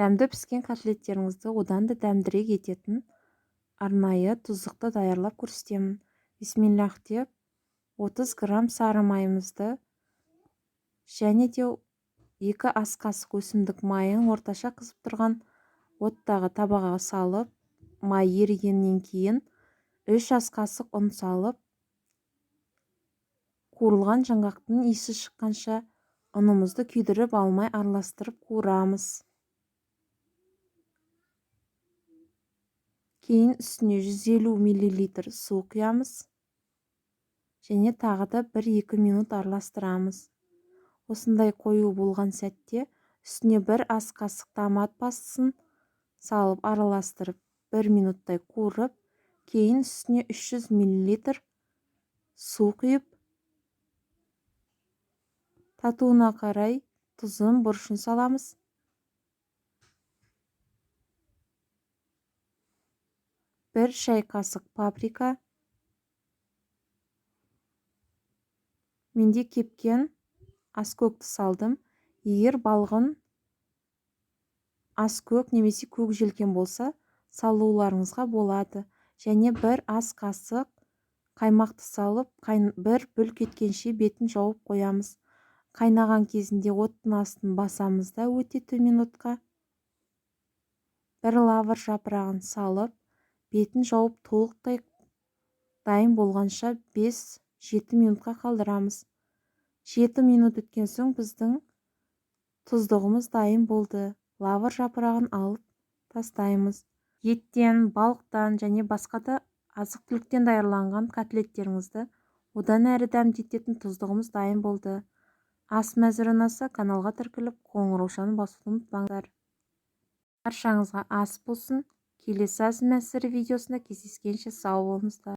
Дәмді піскен котлеттеріңізді одан да дәмдірек ететін арнайы тұздықты даярлап көрсетемін. Бисмиллах деп 30 грамм сары майымызды және де 2 ас қасық өсімдік майын орташа қызып тұрған оттағы табаға салып, май ерігеннен кейін 3 ас қасық ұн салып, қуырылған жаңғақтың иісі шыққанша ұнымызды күйдіріп алмай араластырып қуырамыз. Кейін үстіне 150 мл су құямыз және тағы да 1-2 минут араластырамыз. Осындай қою болған сәтте үстіне 1 ас қасық томат пастасын салып араластырып 1 минуттай қуырып, кейін үстіне 300 мл су құйып, татуына қарай тұзын, бұрышын саламыз. 1 шай қасық паприка. Менде кепкен аскөкті салдым. Егер балғын аскөк немесе көк желкен болса, салуларыңызға болады. Және 1 ас қасық қаймақты салып, 1 бүлк еткенше бетін жауып қоямыз. Қайнаған кезінде оттың астын басамыз да өте төмен отқа. 1 лавр жапырағын салып, бетін жауып толықтай дайын болғанша 5-7 минутқа қалдырамыз. 7 минут өткен соң біздің тұздығымыз дайын болды. Лавр жапырағын алып тастаймыз. Еттен, балықтан және басқа да азық-түліктен даярланған котлеттеріңізді одан әрі дәмді ететін тұздығымыз дайын болды. Ас мәзір ұнаса, каналға тіркеліп қоңыраушаны басуды ұмытпаңыздар. Баршаңызға ас болсын. Келесі ас мәзірі видеосында кездескенше сау болыңыздар.